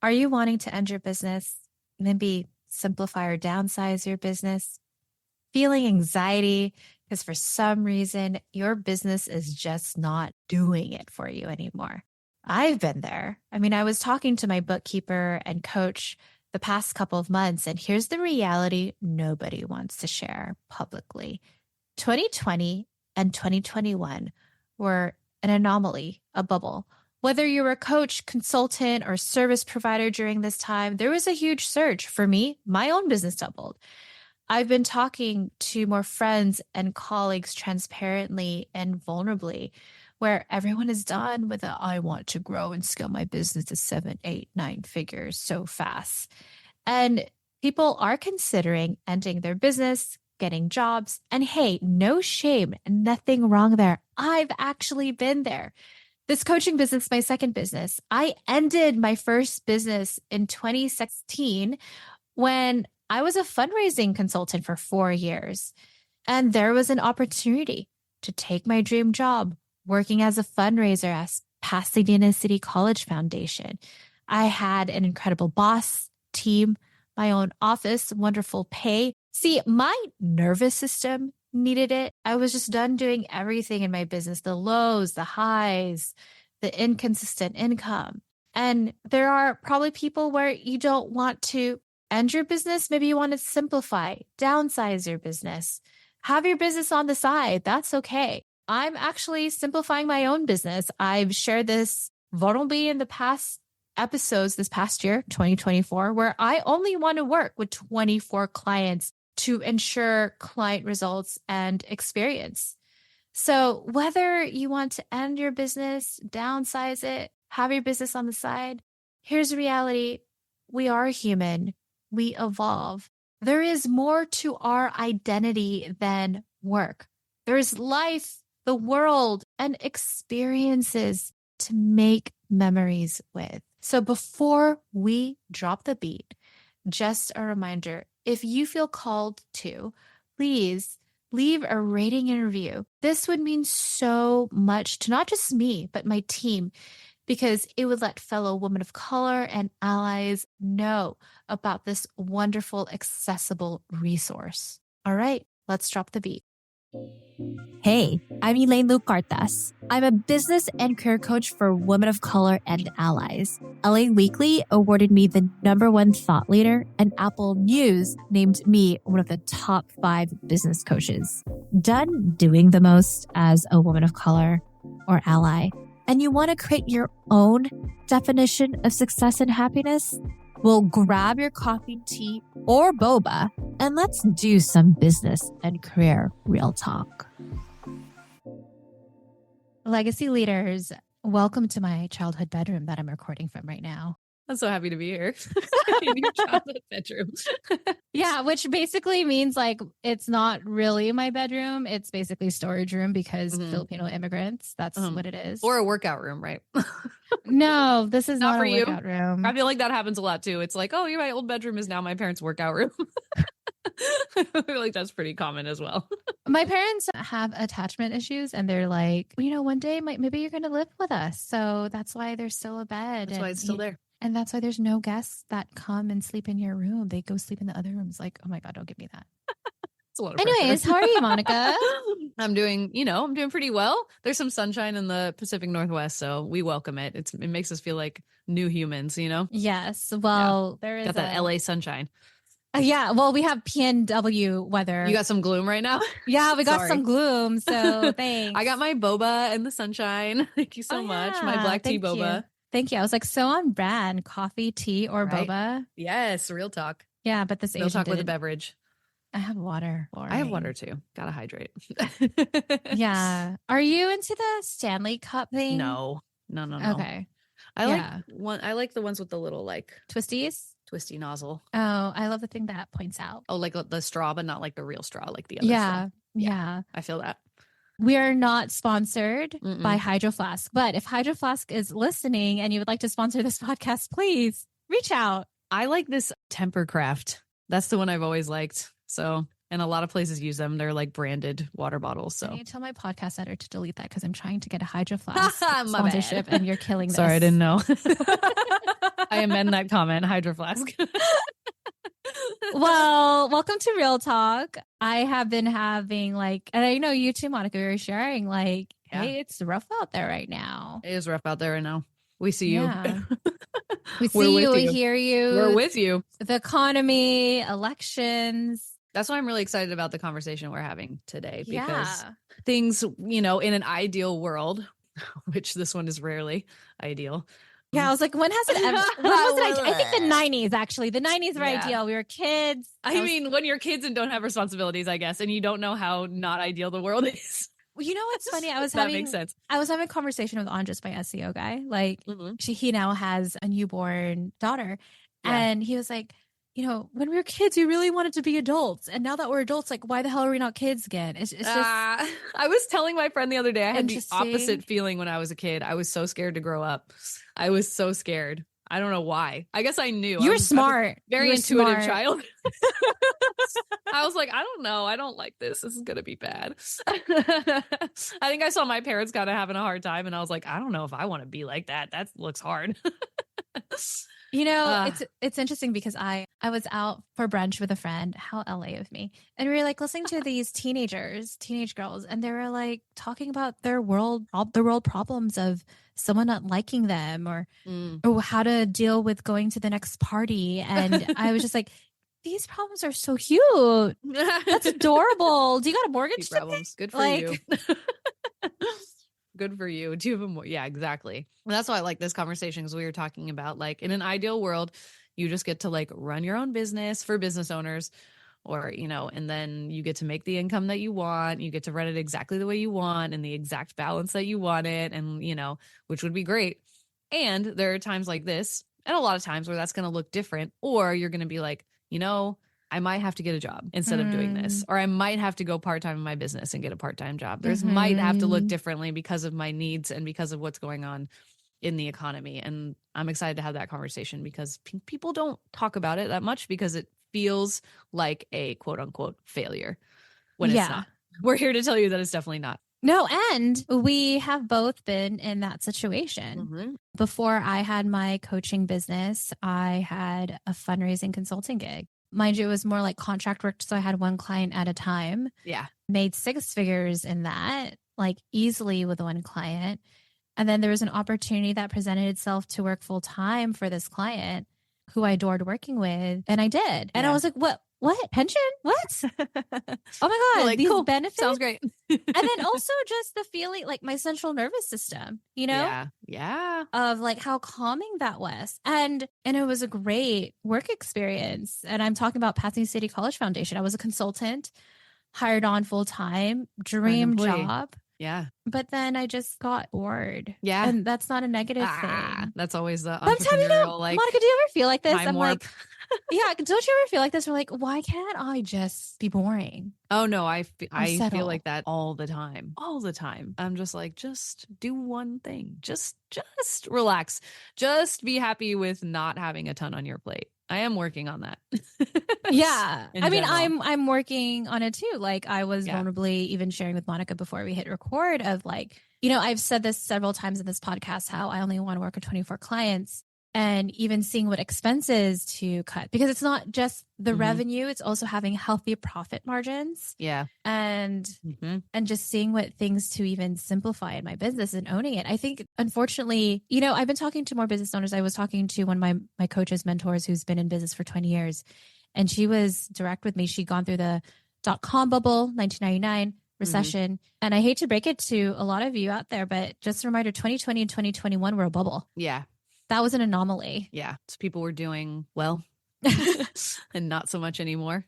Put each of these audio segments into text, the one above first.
Are you wanting to end your business? Maybe simplify or downsize your business? Feeling anxiety because for some reason your business is just not doing it for you anymore. I've been there. I mean, I was talking to my bookkeeper and coach the past couple of months, and here's the reality nobody wants to share publicly. 2020 and 2021 were an anomaly, a bubble. Whether you're a coach, consultant, or service provider during this time, there was a huge surge. For me, my own business doubled. I've been talking to more friends and colleagues transparently and vulnerably, where everyone is done with I want to grow and scale my business to 7, 8, 9 figures so fast. And people are considering ending their business, getting jobs, and hey, no shame, nothing wrong there. I've actually been there. This coaching business, my second business, I ended my first business in 2016 when I was a fundraising consultant for 4 years. And there was an opportunity to take my dream job working as a fundraiser at Pasadena City College Foundation. I had an incredible boss, team, my own office, wonderful pay. See, my nervous system needed it. I was just done doing everything in my business, the lows, the highs, the inconsistent income. And there are probably people where you don't want to end your business. Maybe you want to simplify, downsize your business, have your business on the side. That's okay. I'm actually simplifying my own business. I've shared this vulnerably in the past episodes this past year, 2024, where I only want to work with 24 clients to ensure client results and experience. So whether you want to end your business, downsize it, have your business on the side, here's the reality. We are human. We evolve. There is more to our identity than work. There's life, the world, and experiences to make memories with. So before we drop the beat, just a reminder, if you feel called to, please leave a rating and review. This would mean so much to not just me, but my team, because it would let fellow women of color and allies know about this wonderful, accessible resource. All right, let's drop the beat. Hey, I'm Elaine Lucartas. I'm a business and career coach for women of color and allies. LA Weekly awarded me the #1 thought leader, and Apple News named me one of the top 5 business coaches. Done doing the most as a woman of color or ally, and you want to create your own definition of success and happiness? Well, grab your coffee, tea, or boba, and let's do some business and career real talk. Legacy leaders, welcome to my childhood bedroom that I'm recording from right now. I'm so happy to be here in your childhood bedroom. Yeah, which basically means like it's not really my bedroom. It's basically storage room because Filipino immigrants, that's what it is. Or a workout room, right? No, this is not for a you. workout room. I feel like that happens a lot too. It's like, oh, my old bedroom is now my parents' workout room. I feel like that's pretty common as well. My parents have attachment issues and they're like, one day maybe you're going to live with us. So that's why there's still a bed. That's why it's still there. And that's why there's no guests that come and sleep in your room. They go sleep in the other rooms. Like, oh my God, don't give me that. It's a lot of Anyways, pressure. how are you, Monica? I'm doing pretty well. There's some sunshine in the Pacific Northwest, so we welcome it. It makes us feel like new humans, Yes. Well, there is got that LA sunshine. Yeah. Well, we have PNW weather. You got some gloom right now? Yeah, we got some gloom. So thanks. I got my boba and the sunshine. Thank you so much. My black tea boba. Thank you. I was like, so on brand, coffee, tea, or boba. Yes, real talk. Yeah, but this real Asian talk with a beverage. I have water. I have water too. Gotta hydrate. Yeah. Are you into the Stanley Cup thing? No. Okay. I like the ones with the little like twisty nozzle. Oh, I love the thing that points out. Oh, like the straw, but not like the real straw, like the other straw. Yeah. I feel that. We are not sponsored by Hydro Flask, but if Hydro Flask is listening and you would like to sponsor this podcast, please reach out. I like this Tempercraft. That's the one I've always liked. So, and a lot of places use them. They're like branded water bottles. So I need to tell my podcast editor to delete that because I'm trying to get a Hydro Flask sponsorship and you're killing this. Sorry, I didn't know. I amend that comment, Hydro Flask. Well, welcome to Real Talk. I have been having like, and I know you too, Monica, we were sharing like, hey, it's rough out there right now. It is rough out there right now. We see Yeah. you. We We're see you, with we you. hear you. We're with you. The economy, elections. That's why I'm really excited about the conversation we're having today, because Yeah. things, you know, in an ideal world, which this one is rarely ideal. Yeah, I was like, when has it ever? When was it? I think the 90s, actually. The 90s were ideal. We were kids. I mean, when you're kids and don't have responsibilities, I guess, and you don't know how not ideal the world is. You know what's funny? That makes sense. I was having a conversation with Andres, my SEO guy. Like, he now has a newborn daughter. Yeah. And he was like, you know, when we were kids, we really wanted to be adults. And now that we're adults, like, why the hell are we not kids again? It's just. I was telling my friend the other day, I had the opposite feeling when I was a kid. I was so scared to grow up. I was so scared. I don't know why. I guess I knew. You were smart. Very intuitive child. I was like, I don't know. I don't like this. This is going to be bad. I think I saw my parents kind of having a hard time. And I was like, I don't know if I want to be like that. That looks hard. You know, it's interesting because I was out for brunch with a friend. How LA of me. And we were like listening to these teenage girls, and they were like talking about their world problems of someone not liking them or how to deal with going to the next party. And I was just like, these problems are so cute. That's adorable. Do you got a mortgage? Problems. Good for you. Good for you. Do you have a more? Yeah, exactly. And that's why I like this conversation, because we were talking about, like, in an ideal world, you just get to like run your own business for business owners, or, you know, and then you get to make the income that you want. You get to run it exactly the way you want and the exact balance that you want it. And, you know, which would be great. And there are times like this, and a lot of times where that's going to look different, or you're going to be like, you know, I might have to get a job instead of doing this, or I might have to go part-time in my business and get a part-time job. There's might have to look differently because of my needs and because of what's going on in the economy. And I'm excited to have that conversation, because people don't talk about it that much, because it feels like a quote unquote failure when it's not. We're here to tell you that it's definitely not. No, and we have both been in that situation. Before I had my coaching business, I had a fundraising consulting gig. Mind you, it was more like contract work, so I had one client at a time. Yeah. Made 6 figures in that, like easily with one client. And then there was an opportunity that presented itself to work full time for this client who I adored working with. And I did. And I was like, what? Pension? What? Oh my God. Like, these cool. benefits. Sounds great. And then also just the feeling, like my central nervous system, you know? Yeah. Of like how calming that was. And it was a great work experience. And I'm talking about Pasadena City College Foundation. I was a consultant, hired on full time, dream job. Yeah. But then I just got bored. Yeah. And that's not a negative thing. That's always the entrepreneurial, like, Monica, do you ever feel like this? I'm warp. like, yeah, don't you ever feel like this? We're like, why can't I just be boring? Oh no, I feel like that all the time. I'm just like, just do one thing. Just relax. Just be happy with not having a ton on your plate. I am working on that. Yeah. I mean, I'm working on it too. Like, I was vulnerably even sharing with Monica before we hit record of like, you know, I've said this several times in this podcast, how I only want to work with 24 clients. And even seeing what expenses to cut, because it's not just the revenue, it's also having healthy profit margins. Yeah. And just seeing what things to even simplify in my business and owning it. I think, unfortunately, you know, I've been talking to more business owners. I was talking to one of my coaches, mentors, who's been in business for 20 years. And she was direct with me. She'd gone through the .com bubble, 1999. Recession. And I hate to break it to a lot of you out there, but just a reminder, 2020 and 2021 were a bubble. Yeah. That was an anomaly. Yeah. So people were doing well and not so much anymore,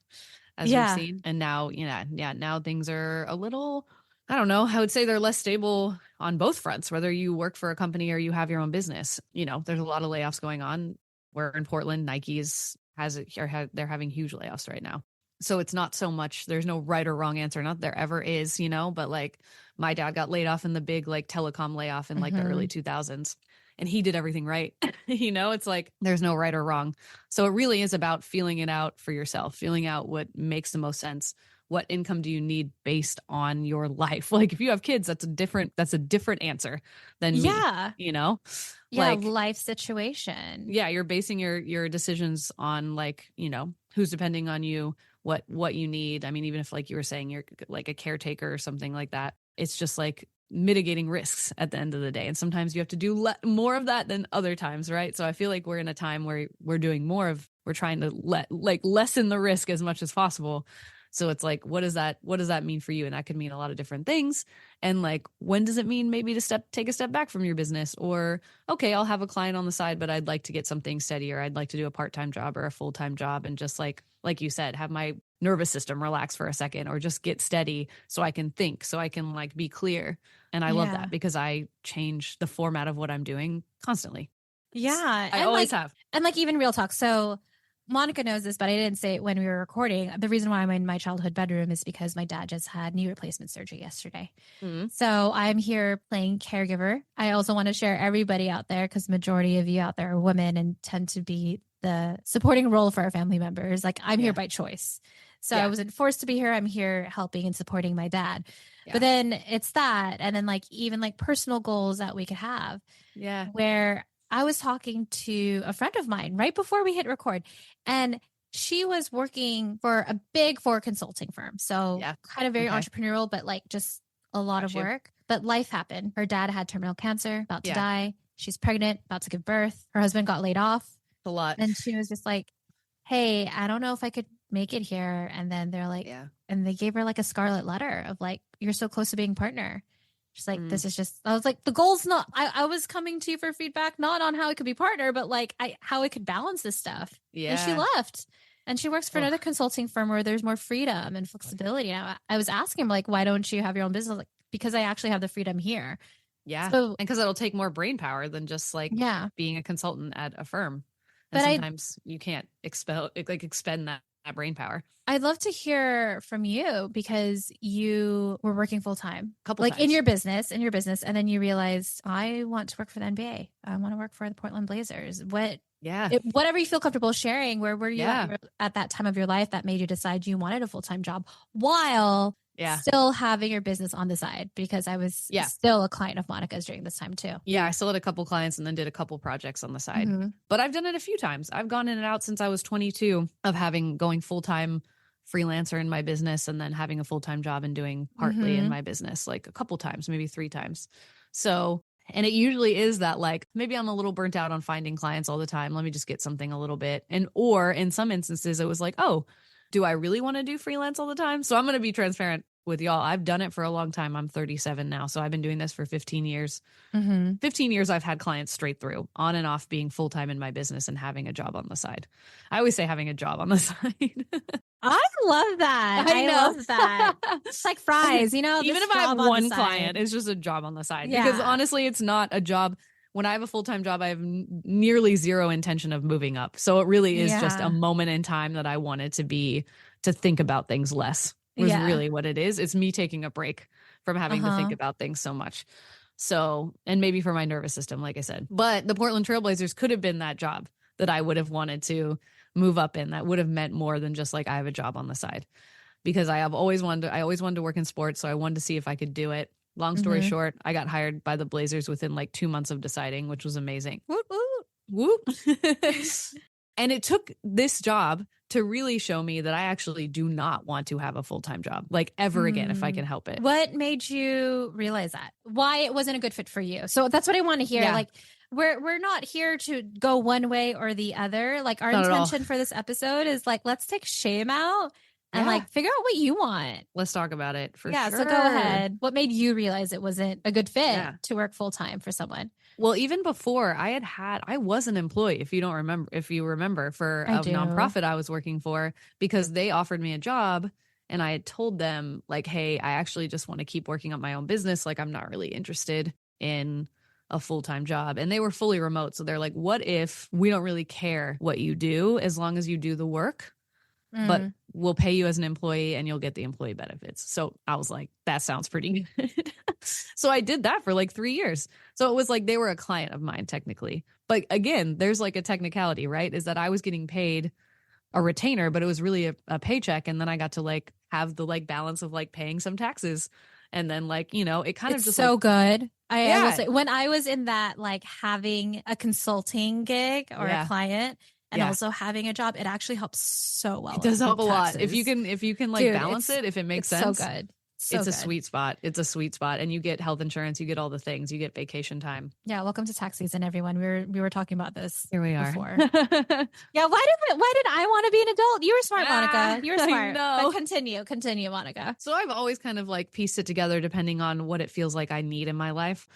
as we've seen. And now, now things are a little, I don't know, I would say they're less stable on both fronts, whether you work for a company or you have your own business. You know, there's a lot of layoffs going on. We're in Portland, they're having huge layoffs right now. So it's not so much, there's no right or wrong answer. Not there ever is, you know, but like my dad got laid off in the big like telecom layoff in like the early 2000s. And he did everything right. You know, it's like there's no right or wrong. So it really is about feeling it out for yourself, feeling out what makes the most sense, what income do you need based on your life? Like if you have kids, that's a different answer than me, Yeah. you know? Yeah. Like, Life situation. yeah, you're basing your decisions on like, who's depending on you, what you need. I mean, even if like you were saying you're like a caretaker or something like that, it's just like mitigating risks at the end of the day. And sometimes you have to do more of that than other times, right? So I feel like we're in a time where we're doing more of, we're trying to lessen the risk as much as possible. So it's like, what does that mean for you? And that could mean a lot of different things. And like, when does it mean maybe to take a step back from your business? Or, okay, I'll have a client on the side, but I'd like to get something steady, or I'd like to do a part-time job or a full-time job. And just like you said, have my nervous system relax for a second, or just get steady so I can think, so I can like be clear. And I love Yeah. that because I change the format of what I'm doing constantly. Yeah. I And always like, have. and like even real talk. So Monica knows this, but I didn't say it when we were recording. The reason why I'm in my childhood bedroom is because my dad just had knee replacement surgery yesterday. Mhm. So I'm here playing caregiver. I also want to share everybody out there, because majority of you out there are women and tend to be the supporting role for our family members. Like I'm here by choice. So I wasn't forced to be here. I'm here helping and supporting my dad. Yeah. But then it's that. And then like even like personal goals that we could have. Yeah. Where I was talking to a friend of mine right before we hit record, and she was working for a big four consulting firm. So kind of very entrepreneurial, but like just a lot of work. But life happened. Her dad had terminal cancer, about to die. She's pregnant, about to give birth. Her husband got laid off. A lot. And she was just like, hey, I don't know if I could make it here. And then they're like, and they gave her like a scarlet letter of like, you're so close to being partner. She's like, this is just, I was like, the goal's not, I was coming to you for feedback, not on how it could be partner, but like how it could balance this stuff. Yeah. And she left. And she works for another consulting firm where there's more freedom and flexibility. And I was asking him, like, why don't you have your own business? Like, because I actually have the freedom here. Yeah. So, and because it'll take more brain power than just like being a consultant at a firm. And but sometimes you can't expend that brain power. I'd love to hear from you, because you were working full time, couple times. in your business, and then you realized, I want to work for the NBA. I want to work for the Portland Blazers. Whatever you feel comfortable sharing. Where were you at that time of your life that made you decide you wanted a full-time job while still having your business on the side? Because I was still a client of Monica's during this time too. Yeah, I still had a couple clients and then did a couple projects on the side. Mm-hmm. But I've done it a few times. I've gone in and out since I was 22 of going full-time freelancer in my business and then having a full-time job and doing partly in my business, like a couple times, maybe 3 times. So, and it usually is that like, maybe I'm a little burnt out on finding clients all the time. Let me just get something a little bit. Or in some instances, it was like, oh, do I really want to do freelance all the time? So I'm going to be transparent with y'all. I've done it for a long time. I'm 37 now. So I've been doing this for 15 years. 15 years I've had clients straight through, on and off, being full-time in my business and having a job on the side. I always say having a job on the side. I love that. I love that. It's like fries, you know, even if I have one client, it's just a job on the side. Yeah. Because honestly, it's not a job. When I have a full-time job, I have nearly zero intention of moving up. So it really is just a moment in time that I wanted to think about things less, was really what it is. It's me taking a break from having to think about things so much. So, and maybe for my nervous system, like I said. But the Portland Trailblazers could have been that job that I would have wanted to move up in. That would have meant more than just like, I have a job on the side, because I always wanted to work in sports. So I wanted to see if I could do it. Long story short, I got hired by the Blazers within like 2 months of deciding, which was amazing. Whoop, whoop, whoop. And it took this job to really show me that I actually do not want to have a full-time job, like ever again, if I can help it. What made you realize that? Why it wasn't a good fit for you? So that's what I want to hear. Yeah. Like, we're not here to go one way or the other. Like, our intention for this episode is like, let's take shame out and like figure out what you want. Let's talk about it for sure. Yeah. So go ahead. What made you realize it wasn't a good fit to work full-time for someone? Well, even before I was an employee, if you remember, for a nonprofit I was working for, because they offered me a job and I had told them like, hey, I actually just want to keep working on my own business. Like, I'm not really interested in a full-time job. And they were fully remote. So they're like, what if we don't really care what you do as long as you do the work, but we'll pay you as an employee and you'll get the employee benefits. So I was like, that sounds pretty good. So I did that for like 3 years. So it was like, they were a client of mine technically. But again, there's like a technicality, right? Is that I was getting paid a retainer, but it was really a paycheck. And then I got to like have the like balance of like paying some taxes. And then like, you know, it kind of It's just so like, good. I will yeah, say, when I was in that, like having a consulting gig or a yeah, client and yeah. also having a job, it actually helps so It well does help with a lot. taxes. If you can like Dude, balance it, if it makes it's so sense, good. So it's a good. sweet spot. It's a sweet spot. And you get health insurance, you get all the things, you get vacation time. Yeah, welcome to tax season, everyone. We were talking about this Here we are. before. Yeah, why did I want to be an adult? You were smart, Monica. You were I smart. But know. continue, Monica. So I've always kind of like pieced it together depending on what it feels like I need in my life.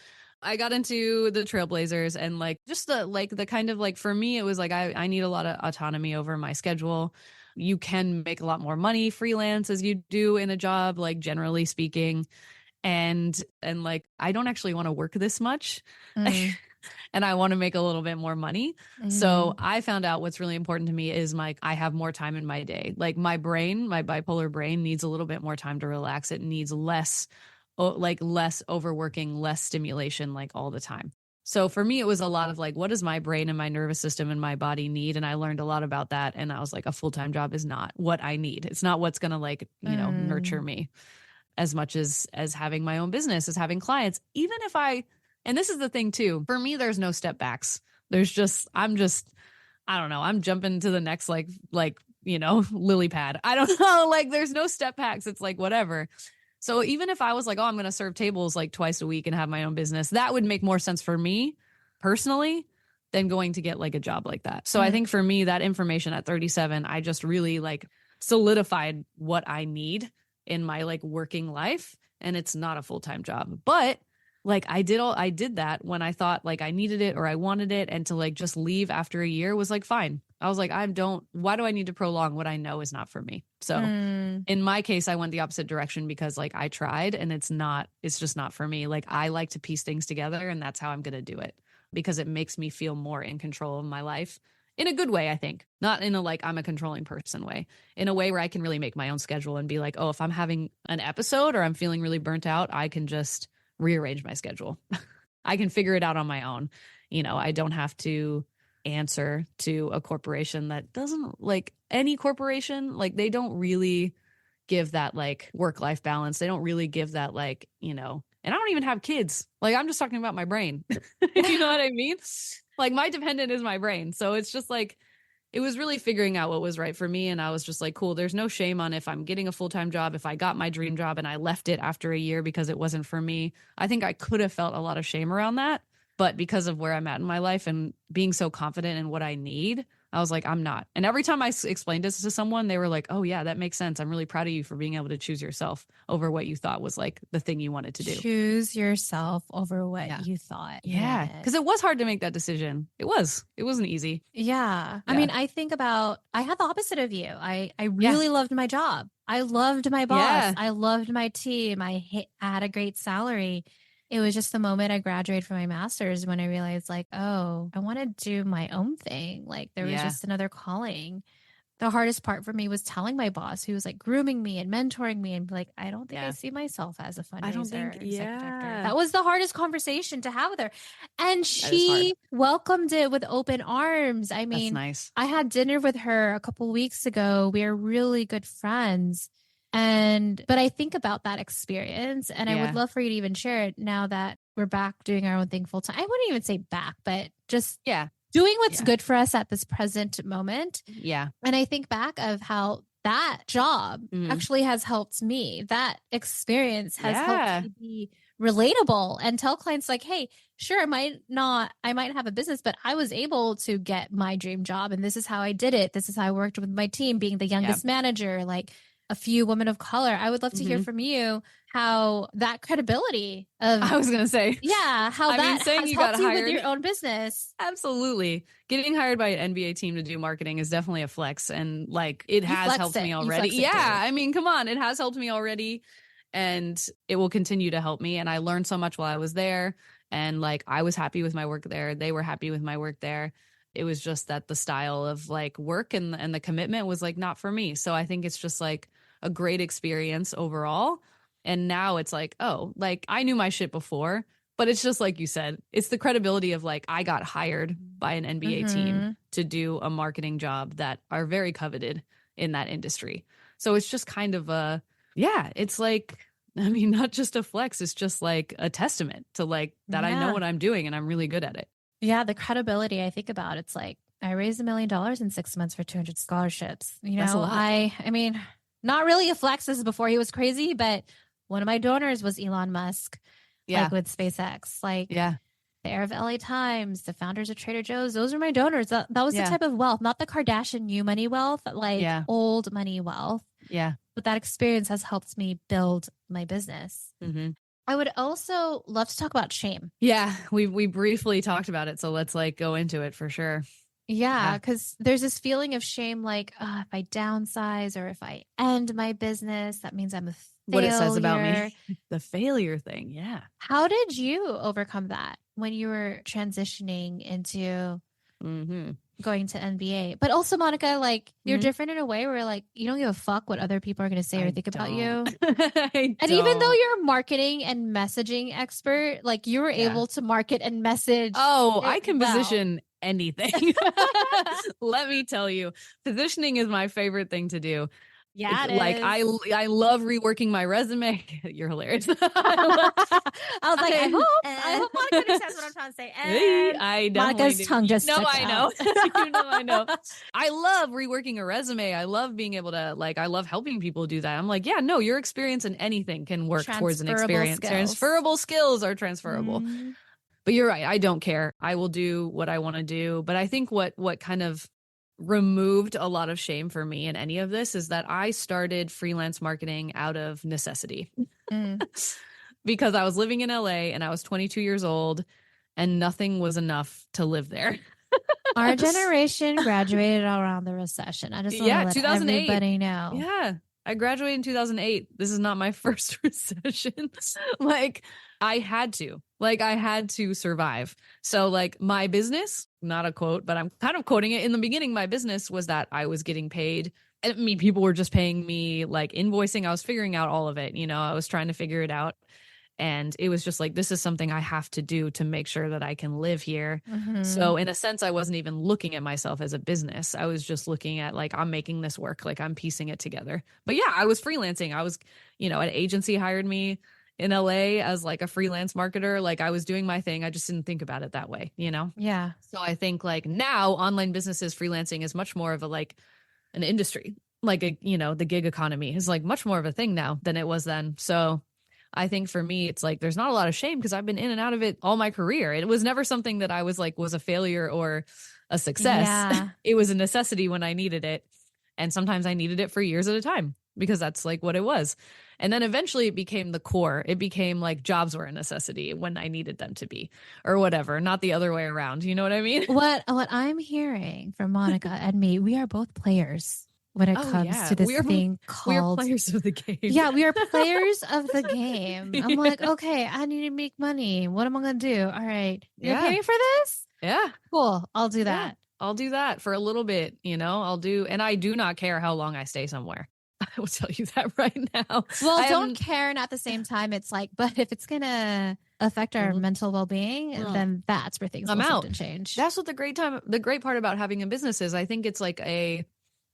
I got into the Trailblazers and like just the kind of like for me it was like I need a lot of autonomy over my schedule. You can make a lot more money freelance as you do in a job, like generally speaking. And like I don't actually want to work this much. Mm, And I want to make a little bit more money. So mhm, I found out what's really important to me is like I have more time in my day. Like my brain, my bipolar brain needs a little bit more time to relax. It needs less like less overworking, less stimulation like all the time. So for me it was a lot of like what does my brain and my nervous system and my body need, and I learned a lot about that, and I was like a full-time job is not what I need. It's not what's going to like, you know, nurture mm, me as much as having my own business, as having clients. Even if I, and this is the thing too, for me there's no step backs. There's just I don't know, I'm jumping to the next like you know, lily pad. I don't know, like there's no step backs. It's like whatever. So even if I was like, oh, I'm going to serve tables like twice a week and have my own business, that would make more sense for me personally than going to get like a job like that. So I mm, think for me, that information at 37, I just really like solidified what I need in my like working life. And it's not a full-time job, but like I did that when I thought like I needed it or I wanted it. And to like just leave after a year was like, fine. I was like, why do I need to prolong what I know is not for me? So mm, in my case, I went the opposite direction because like I tried and it's just not for me. Like I like to piece things together and that's how I'm going to do it because it makes me feel more in control of my life in a good way, I think. Not in a like I'm a controlling person way, in a way where I can really make my own schedule and be like, oh, if I'm having an episode or I'm feeling really burnt out, I can just rearrange my schedule. I can figure it out on my own. You know, I don't have to answer to a corporation that doesn't like any corporation, like they don't really give that like work life balance. They don't really give that like, you know, and I don't even have kids. Like I'm just talking about my brain. You know what I mean? Like my dependent is my brain. So it's just like it was really figuring out what was right for me. And I was just like, cool, there's no shame on if I'm getting a full-time job, if I got my dream job and I left it after a year because it wasn't for me. I think I could have felt a lot of shame around that. But because of where I'm at in my life and being so confident in what I need, I was like, I'm not. And every time I explained this to someone, they were like, oh, yeah, that makes sense. I'm really proud of you for being able to choose yourself over what you thought was like the thing you wanted to do. choose yourself over what Yeah. you thought you Yeah. wanted. Because it was hard to make that decision. It wasn't easy. Yeah. I Yeah. mean, I think about, I had the opposite of you. I really loved my job. I loved my boss. Yeah. I loved my team. I had a great salary. It was just the moment I graduated from my master's when I realized, like, oh, I want to do my own thing. Like, there was Yeah. just another calling. The hardest part for me was telling my boss, who was like grooming me and mentoring me, and be like, I don't think I Yeah. see myself as a I don't think, fundraiser, executive director. yeah. That was the hardest conversation to have with her. And That is hard. she welcomed it with open arms. I That's mean, nice. I had dinner with her a couple weeks ago. We are really good friends. But I think about that experience, and I would Yeah. love for you to even share it now that we're back doing our own thing full time. I wouldn't even say back, but just Yeah. doing what's Yeah. good for us at this present moment. Yeah. And I think back of how that job Mhm. actually has helped me. That experience has Yeah. helped me be relatable and tell clients like, hey, sure, I might have a business, but I was able to get my dream job. And this is how I did it. This is how I worked with my team, being the youngest manager, like a few women of color. I would love to hear Mhm. from you how that credibility of, I was going to say, how I mean, that saying has you got helped you with hired. your own business. Absolutely. Getting hired by an NBA team to do marketing is definitely a flex. And like it You has flex helped it. me You already. flex it, Yeah. dude. I mean, come on. It has helped me already. And it will continue to help me. And I learned so much while I was there. And like I was happy with my work there. They were happy with my work there. It was just that the style of like work and the commitment was like not for me. So I think it's just like a great experience overall. And now it's like, oh, like I knew my shit before, But it's just like you said, it's the credibility of like, I got hired by an NBA team to do a marketing job that are very coveted in that industry. So it's just kind of it's like, I mean, not just a flex, it's just like a testament to like that I know what I'm doing and I'm really good at it. Yeah, the credibility I think about, it's like I raised $1 million in 6 months for 200 scholarships. You That's a know, lot. I mean, not really a flex. This is before he was crazy, but one of my donors was Elon Musk, like with SpaceX, like the heir of LA Times, the founders of Trader Joe's. Those are my donors. That was the type of wealth, not the Kardashian new money wealth, but like old money wealth. Yeah. But that experience has helped me build my business. I would also love to talk about shame. Yeah, we briefly talked about it, so let's like go into it for sure. Yeah, because there's this feeling of shame, like if I downsize or if I end my business, that means I'm a failure. What it says about me, the failure thing. Yeah. How did you overcome that when you were transitioning into going to NBA? But also, Monica, like you're different in a way where like you don't give a fuck what other people are going to say or think about you. And even though you're a marketing and messaging expert, like you were able to market and message. Oh, I can position anything. Let me tell you, positioning is my favorite thing to do. Yeah, like I love reworking my resume. You're hilarious. I was like, I hope Monica understands what I'm trying to say. And I Monica's tongue just I know. I know. I love reworking a resume. I love being able to I love helping people do that. I'm like, yeah, no, your experience in anything can work towards an experience. Skills. Transferable skills are transferable. But you're right. I don't care. I will do what I want to do. But I think what kind of removed a lot of shame for me in any of this is that I started freelance marketing out of necessity because I was living in LA and I was 22 years old and nothing was enough to live there. Our generation graduated around the recession. I just want to let 2008. Everybody know. Yeah. I graduated in 2008. This is not my first recession. I had to survive. So my business, not a quote, but I'm kind of quoting it in the beginning. My business was that I was getting paid. I mean, people were just paying me invoicing. I was figuring out all of it. I was trying to figure it out. And it was just this is something I have to do to make sure that I can live here. So in a sense, I wasn't even looking at myself as a business. I was just looking at I'm making this work. I'm piecing it together. But yeah, I was freelancing. I was, an agency hired me in LA as a freelance marketer. I was doing my thing. I just didn't think about it that way, Yeah. So I think now online businesses, freelancing is much more of an industry. The gig economy is much more of a thing now than it was then. So I think for me, it's there's not a lot of shame because I've been in and out of it all my career. It was never something that I was was a failure or a success. Yeah. It was a necessity when I needed it. And sometimes I needed it for years at a time because that's what it was. And then eventually it became the core. It became jobs were a necessity when I needed them to be or whatever, not the other way around. You know what I mean? What I'm hearing from Monica and me, we are both players when it comes to this thing called... We are players of the game. Yeah, we are players of the game. I'm okay, I need to make money. What am I going to do? All right. You're paying for this? Yeah. Cool. I'll do that. I'll do that for a little bit, and I do not care how long I stay somewhere. I will tell you that right now. Well, don't care. And at the same time, it's but if it's going to affect our mental well-being, then that's where things will shift and change. That's what the great part about having a business is. I think it's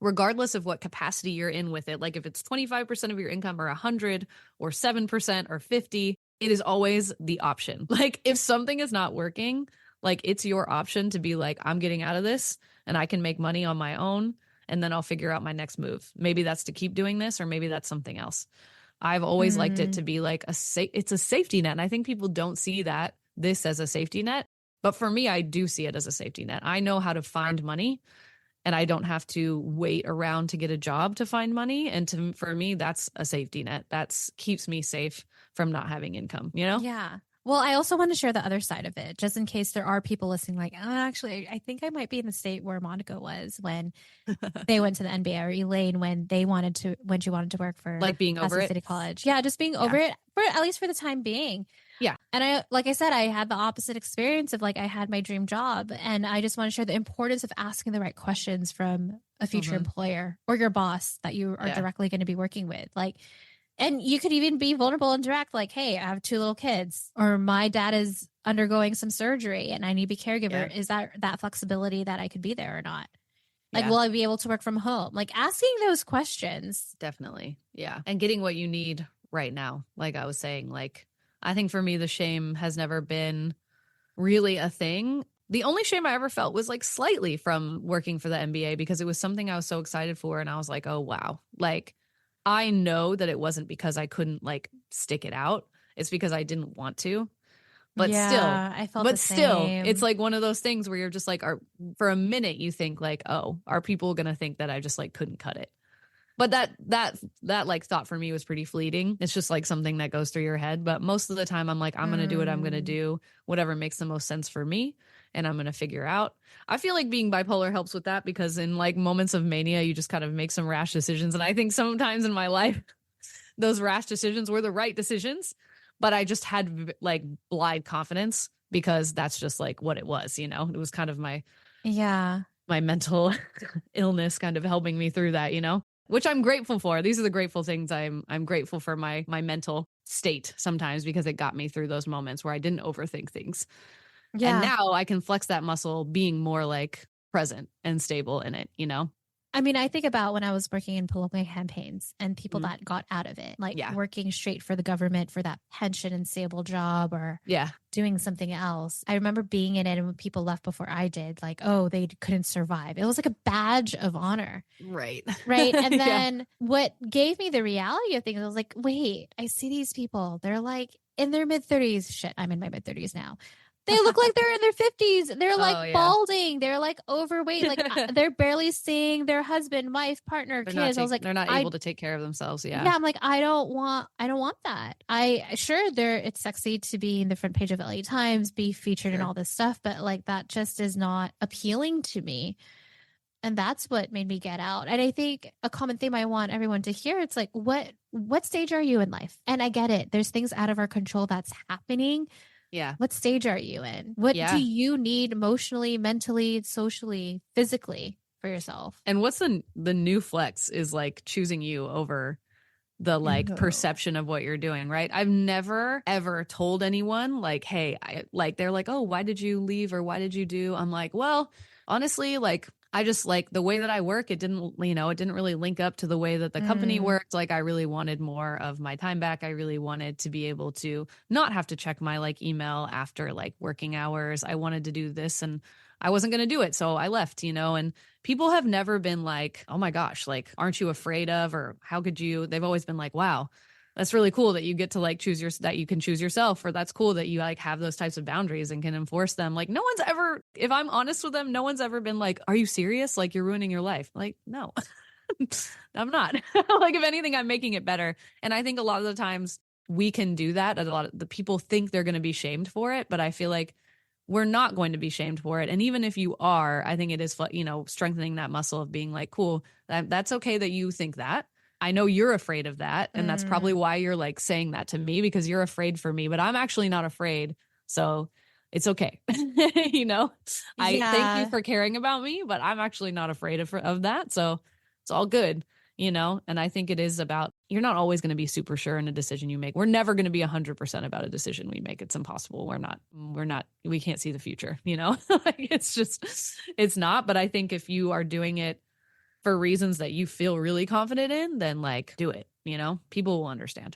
regardless of what capacity you're in with it, if it's 25% of your income or 100 or 7% or 50, it is always the option. If something is not working, it's your option to be I'm getting out of this and I can make money on my own. And then I'll figure out my next move. Maybe that's to keep doing this, or maybe that's something else. I've always liked it to be it's a safety net. And I think people don't see this as a safety net. But for me, I do see it as a safety net. I know how to find money and I don't have to wait around to get a job to find money. And for me, that's a safety net. That keeps me safe from not having income, Yeah. Well, I also want to share the other side of it, just in case there are people listening actually, I think I might be in the state where Monica was when they went to the NBA, or Elaine when she wanted to work for being over it. City College. Yeah, just being over it for at least for the time being. Yeah. And I said, I had the opposite experience of I had my dream job, and I just want to share the importance of asking the right questions from a future employer or your boss that you are directly going to be working with. And you could even be vulnerable and direct, like, hey, I have 2 little kids, or my dad is undergoing some surgery and I need to be caregiver. Yeah. Is that flexibility that I could be there or not? Like, Yeah. will I be able to work from home? Like, asking those questions. Definitely. Yeah. And getting what you need right now. Like I was saying, like, I think for me, the shame has never been really a thing. The only shame I ever felt was like slightly from working for the NBA because it was something I was so excited for. And I was like, oh, wow. Like, I know that it wasn't because I couldn't like stick it out. It's because I didn't want to. But Yeah, I felt the still, it's same. like one of those things where you're just like, for a minute, you think like, oh, are people going to think that I just like couldn't cut it? But that like thought for me was pretty fleeting. It's just like something that goes through your head. But most of the time I'm like, I'm going to do what I'm going to do, whatever makes the most sense for me. And I'm going to figure out. I feel like being bipolar helps with that because in like moments of mania, you just kind of make some rash decisions. And I think sometimes in my life, those rash decisions were the right decisions, but I just had like blind confidence because that's just like what it was, you know. It was kind of my mental illness kind of helping me through that, you know, which I'm grateful for. These are the grateful things. I'm grateful for my mental state sometimes because it got me through those moments where I didn't overthink things. Yeah. And now I can flex that muscle being more like present and stable in it, you know? I mean, I think about when I was working in political campaigns and people that got out of it, like working straight for the government for that pension and stable job or doing something else. I remember being in it and when people left before I did, like, oh, they couldn't survive. It was like a badge of honor. Right. Right. And then what gave me the reality of things, I was like, wait, I see these people. They're like in their mid-30s. Shit, I'm in my mid-30s now. They look like they're in their 50s. They're like balding. They're like overweight. Like they're barely seeing their husband, wife, partner, kids. I was like, they're not able to take care of themselves. Yeah. Yeah. I'm like, I don't want that. It's sexy to be in the front page of LA Times, be featured in all this stuff, but like that just is not appealing to me. And that's what made me get out. And I think a common theme I want everyone to hear, it's like, what stage are you in life? And I get it. There's things out of our control that's happening. Yeah. What stage are you in? What do you need emotionally, mentally, socially, physically for yourself? And what's the new flex is like choosing you over the like perception of what you're doing, right? I've never ever told anyone like, hey, they're like, oh, why did you leave or why did you do? I'm like, well, honestly, like I just like the way that I work, it didn't really link up to the way that the company worked. Like I really wanted more of my time back. I really wanted to be able to not have to check my like email after like working hours. I wanted to do this and I wasn't going to do it. So I left, you know, and people have never been like, oh my gosh, like, aren't you afraid of, or how could you? They've always been like, wow, that's really cool that you get to like that you can choose yourself, or that's cool that you like have those types of boundaries and can enforce them. Like no one's ever, if I'm honest with them, no one's ever been like, are you serious? Like you're ruining your life. Like, no, I'm not. Like if anything, I'm making it better. And I think a lot of the times we can do that. A lot of the people think they're going to be shamed for it, but I feel like we're not going to be shamed for it. And even if you are, I think it is, you know, strengthening that muscle of being like, cool, that's okay that you think that. I know you're afraid of that. And that's probably why you're like saying that to me, because you're afraid for me, but I'm actually not afraid. So it's okay. You know, I thank you for caring about me, but I'm actually not afraid of that. So it's all good, you know? And I think it is about, you're not always going to be super sure in a decision you make. We're never going to be 100% about a decision we make. It's impossible. We can't see the future, you know? Like it's not. But I think if you are doing it for reasons that you feel really confident in, then like do it, you know? People will understand.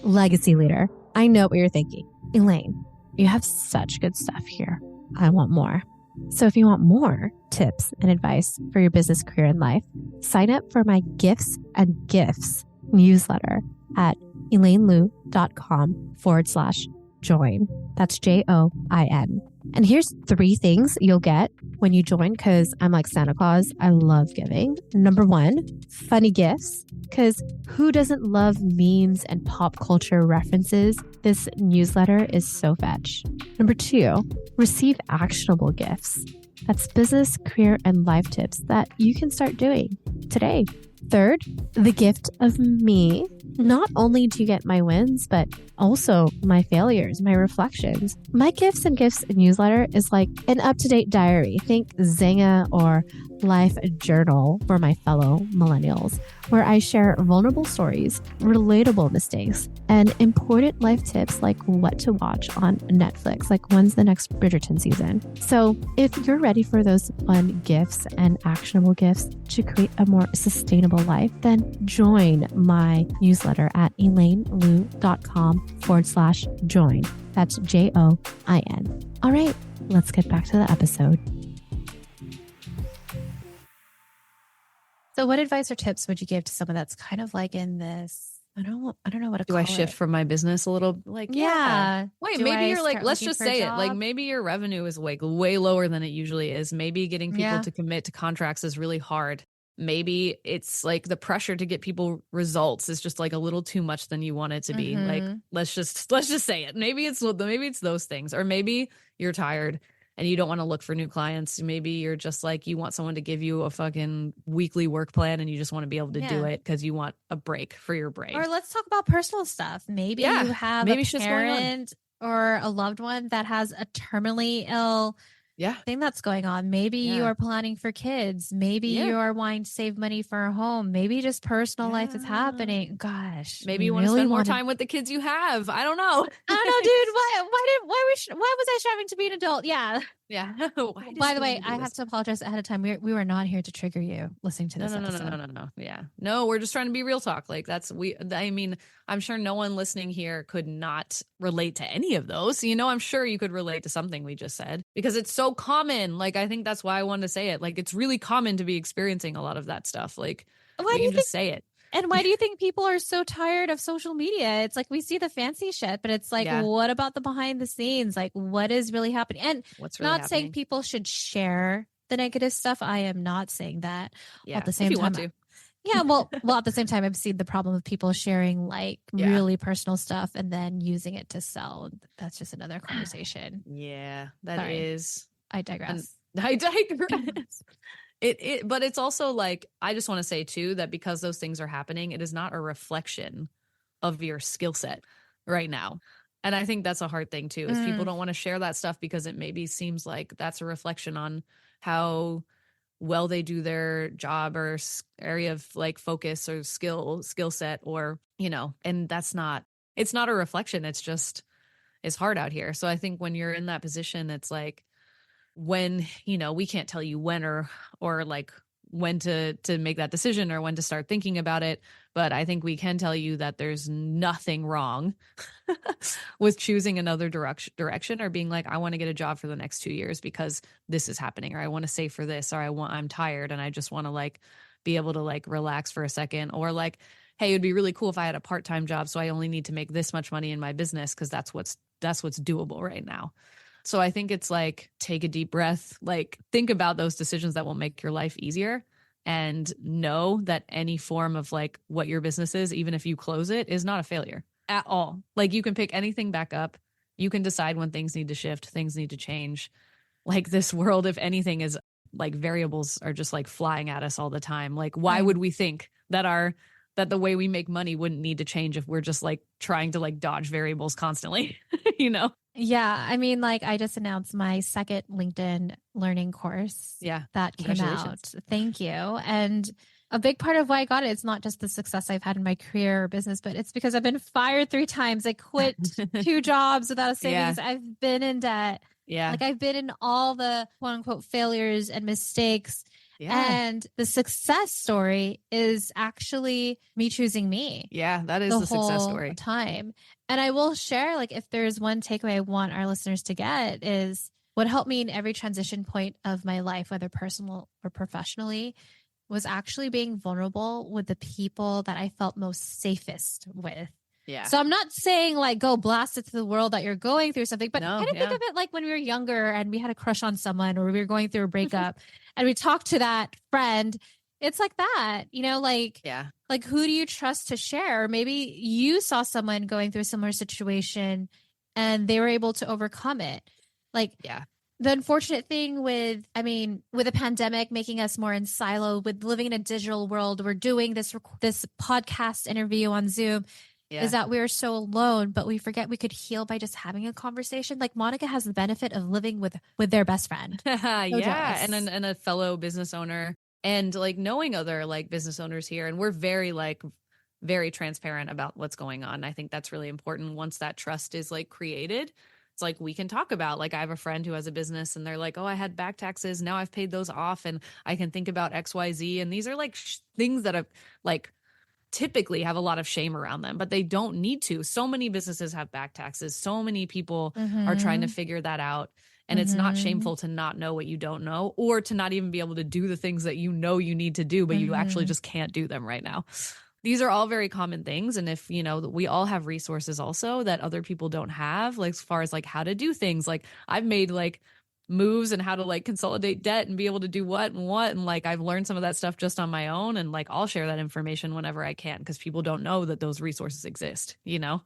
Legacy leader, I know what you're thinking. Elaine, you have such good stuff here. I want more. So if you want more tips and advice for your business, career, and life, sign up for my Gifts and Gifts newsletter at elainelu.com/join. That's JOIN. And here's 3 things you'll get when you join, because I'm like Santa Claus. I love giving. Number 1, funny gifts, because who doesn't love memes and pop culture references? This newsletter is so fetch. Number 2, receive actionable gifts. That's business, career, and life tips that you can start doing today. Third, the gift of me, Not only do you get my wins, but also my failures, my reflections. My Gifts and Gifts newsletter is like an up-to-date diary. Think Zynga or Life Journal for my fellow millennials, where I share vulnerable stories, relatable mistakes, and important life tips like what to watch on Netflix, like when's the next Bridgerton season. So if you're ready for those fun gifts and actionable gifts to create a more sustainable life, then join my newsletter at elainelu.com/join. That's JOIN. All right, let's get back to the episode. So what advice or tips would you give to someone that's kind of like in this, I don't know what to Do call I shift it. from my business a little? Like, Yeah. Wait, Do maybe I you're like, start let's looking just for a say it. Like, job? maybe your revenue is like way lower than it usually is. Maybe getting people Yeah. to commit to contracts is really hard. Maybe it's like the pressure to get people results is just like a little too much than you want it to be. Like, let's just say it. Maybe it's those things, or maybe you're tired and you don't want to look for new clients. Maybe you're just like, you want someone to give you a fucking weekly work plan and you just want to be able to do it because you want a break for your brain. Or let's talk about personal stuff. Maybe you have maybe a shit's going on. parent or a loved one that has a terminally ill thing that's going on. Maybe you are planning for kids. Maybe you are wanting to save money for a home. Maybe just personal life is happening. Gosh, maybe you want to spend more time with the kids you have. I don't know. I don't know, dude. Why was I striving to be an adult? Yeah. Yeah. By the way, I have to apologize ahead of time. We were not here to trigger you listening to this episode. No. Yeah. No, we're just trying to be real talk. Like I mean, I'm sure no one listening here could not relate to any of those. You know, I'm sure you could relate to something we just said because it's so common. Like, I think that's why I wanted to say it. Like, it's really common to be experiencing a lot of that stuff. Like, why do you just say it? And why do you think people are so tired of social media? It's like we see the fancy shit, but it's like, what about the behind the scenes? Like, what is really happening? And what's really not saying people should share the negative stuff. I am not saying that. Yeah, at the same time, want to. Yeah, well, at the same time, I've seen the problem of people sharing like really personal stuff and then using it to sell. That's just another conversation. Yeah, that is. I digress. But it's also like, I just want to say too, that because those things are happening, it is not a reflection of your skill set right now. And I think that's a hard thing too, is people don't want to share that stuff because it maybe seems like that's a reflection on how well they do their job or area of like focus or skill set, or, you know, and it's not a reflection. It's just, it's hard out here. So I think when you're in that position, it's like, when, you know, we can't tell you when or like when to make that decision or when to start thinking about it. But I think we can tell you that there's nothing wrong with choosing another direction or being like, I want to get a job for the next 2 years because this is happening, or I want to save for this, or I'm tired and I just want to like be able to like relax for a second, or like, hey, it'd be really cool if I had a part-time job so I only need to make this much money in my business because that's what's doable right now. So I think it's like, take a deep breath, like think about those decisions that will make your life easier, and know that any form of like what your business is, even if you close it, is not a failure at all. Like, you can pick anything back up. You can decide when things need to shift, things need to change. Like, this world, if anything, is like variables are just like flying at us all the time. Like, why would we think that the way we make money wouldn't need to change if we're just like trying to like dodge variables constantly, you know? Yeah. I mean, like, I just announced my second LinkedIn learning course. Yeah. That came out. Thank you. And a big part of why I got it, it's not just the success I've had in my career or business, but it's because I've been fired 3 times. I quit 2 jobs without a savings. Yeah. I've been in debt. Yeah. Like, I've been in all the quote unquote failures and mistakes. Yeah. And the success story is actually me choosing me. Yeah, that is the success story. Time. And I will share, like, if there's one takeaway I want our listeners to get, is what helped me in every transition point of my life, whether personal or professionally, was actually being vulnerable with the people that I felt most safest with. Yeah. So I'm not saying like go blast it to the world that you're going through something, but kind of think of it like when we were younger and we had a crush on someone, or we were going through a breakup and we talked to that friend. It's like that, you know, like, like, who do you trust to share? Or maybe you saw someone going through a similar situation and they were able to overcome it. Like, the unfortunate thing with, I mean, with a pandemic making us more in silo, with living in a digital world, we're doing this podcast interview on Zoom, is that we're so alone, but we forget we could heal by just having a conversation. Like Monica has the benefit of living with their best friend. Yeah, jealous. and a fellow business owner, and like knowing other like business owners here, and we're very transparent about what's going on. I think that's really important. Once that trust is like created, it's like we can talk about, like, I have a friend who has a business and they're like, oh, I had back taxes, now I've paid those off and I can think about XYZ. And these are like things that have like typically have a lot of shame around them, but they don't need to. So many businesses have back taxes. So many people are trying to figure that out. And it's not shameful to not know what you don't know, or to not even be able to do the things that you know you need to do, but you actually just can't do them right now. These are all very common things. And if, you know, we all have resources also that other people don't have, like as far as like how to do things, like I've made like moves and how to like consolidate debt and be able to do what. And like I've learned some of that stuff just on my own. And like I'll share that information whenever I can, because people don't know that those resources exist, you know?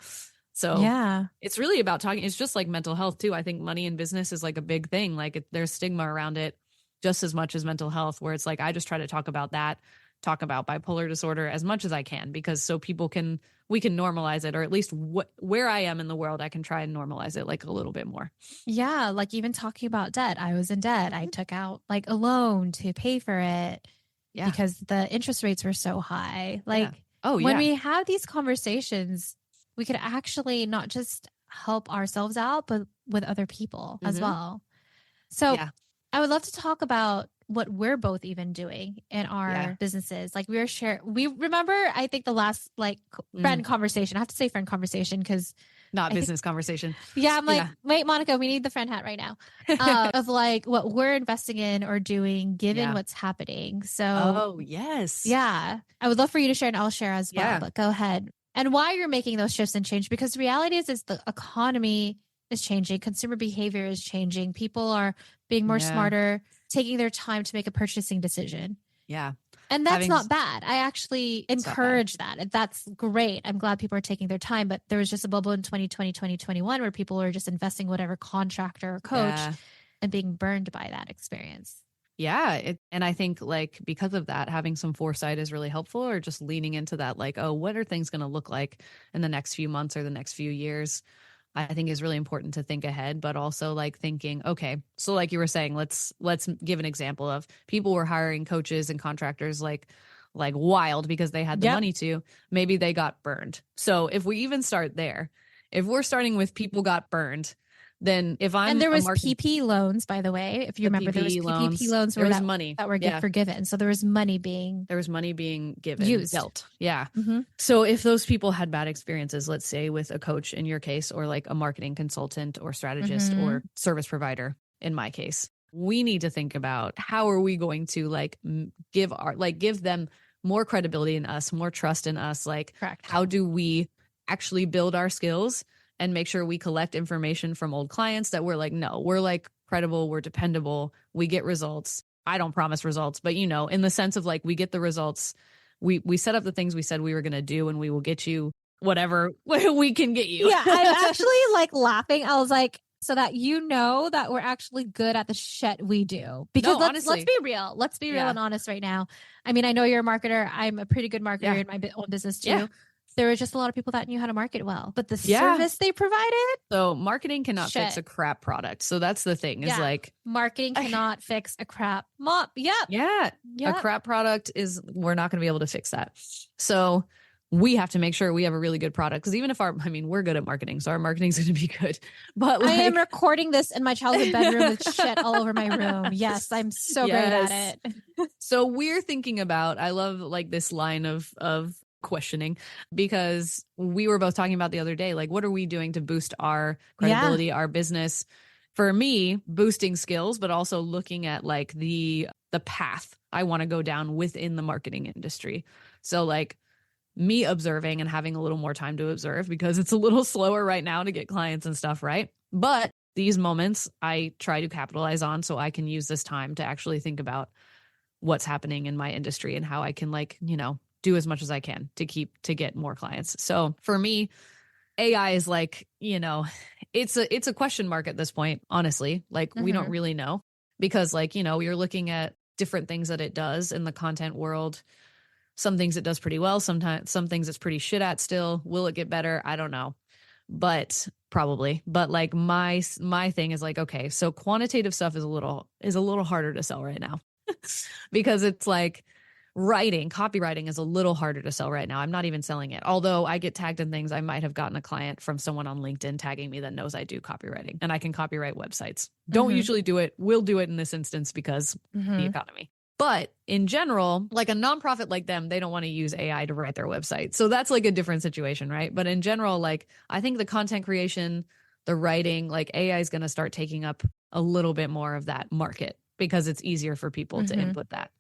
So Yeah. it's really about talking. It's just like mental health too. I think money in business is like a big thing. Like there's stigma around it just as much as mental health, where it's like, I just try to talk about bipolar disorder as much as I can, because so we can normalize it, or at least where I am in the world, I can try and normalize it like a little bit more. Yeah. Like even talking about debt, I was in debt. I took out like a loan to pay for it because the interest rates were so high. Like when we have these conversations, we could actually not just help ourselves out, but with other people as well. So I would love to talk about what we're both even doing in our businesses. Like we remember, I think the last like friend conversation, I have to say friend conversation, because not business conversation. Yeah. I'm like, wait, Monica, we need the friend hat right now of like what we're investing in or doing given what's happening. So, yeah, I would love for you to share, and I'll share as well, but go ahead. And why you're making those shifts and change, because the reality is the economy is changing. Consumer behavior is changing. People are being more smarter, taking their time to make a purchasing decision. Yeah. And that's not bad. I actually encourage that. That's great. I'm glad people are taking their time, but there was just a bubble in 2020, 2021 where people were just investing whatever contractor or coach and being burned by that experience. Yeah. And I think like because of that, having some foresight is really helpful, or just leaning into that, like, oh, what are things going to look like in the next few months or the next few years? I think is really important to think ahead, but also like thinking, okay, so like you were saying, let's give an example of people were hiring coaches and contractors like wild because they had the money to. Maybe they got burned. So if we even start there, if we're starting with people got burned, then if I'm, and there was PP loans, by the way, if you remember, there was PPP loans there was money that were forgiven. So there was money being given, used. dealt. Yeah. So if those people had bad experiences, let's say with a coach in your case, or like a marketing consultant or strategist or service provider in my case, we need to think about how are we going to like give them more credibility in us, more trust in us. Like, how do we actually build our skills and make sure we collect information from old clients that we're like, no, we're like credible, we're dependable, we get results. I don't promise results, but you know, in the sense of like, we get the results, we set up the things we said we were going to do, and we will get you whatever we can get you. Yeah, I'm actually like laughing. I was like, so that you know that we're actually good at the shit we do. Because let's be real. Let's be real and honest right now. I mean, I know you're a marketer. I'm a pretty good marketer in my own business too. Yeah. There were just a lot of people that knew how to market well, but the service they provided. So marketing cannot fix a crap product. So that's the thing is like marketing cannot fix a crap mop. Yep. Yeah. A crap product we're not going to be able to fix that. So we have to make sure we have a really good product. Because even if we're good at marketing, so our marketing is going to be good. But like, I am recording this in my childhood bedroom with shit all over my room. Yes, I'm so great at it. So we're thinking about, I love like this line of questioning, because we were both talking about the other day, like, what are we doing to boost our credibility, our business? For me, boosting skills, but also looking at like the path I want to go down within the marketing industry. So like me observing and having a little more time to observe, because it's a little slower right now to get clients and stuff, right? But these moments I try to capitalize on, so I can use this time to actually think about what's happening in my industry and how I can, like, you know, do as much as I can to get more clients. So for me, AI is like, you know, it's a question mark at this point, honestly. Like we don't really know because like, you're looking at different things that it does in the content world. Some things it does pretty well. Sometimes some things it's pretty shit at still. Will it get better? I don't know. But probably. But like my thing is like, okay, so quantitative stuff is a little harder to sell right now because it's like copywriting is a little harder to sell right now. I'm not even selling it. Although I get tagged in things, I might have gotten a client from someone on LinkedIn tagging me that knows I do copywriting and I can copyright websites. Don't usually do it. We'll do it in this instance because the economy. But in general, like a nonprofit like them, they don't want to use AI to write their website. So that's like a different situation, right? But in general, like I think the content creation, the writing, like AI is going to start taking up a little bit more of that market because it's easier for people to input that.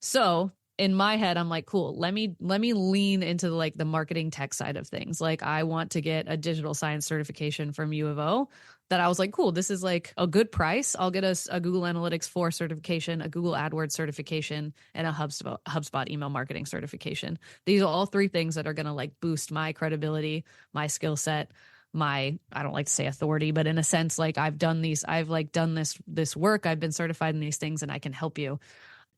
So in my head, I'm like, cool, let me lean into like the marketing tech side of things. Like I want to get a digital science certification from U of O that I was like, cool, this is like a good price. I'll get a Google Analytics 4 certification, a Google AdWords certification, and a HubSpot email marketing certification. These are all 3 things that are going to like boost my credibility, my skill set, I don't like to say authority, but in a sense, like I've done this work, I've been certified in these things and I can help you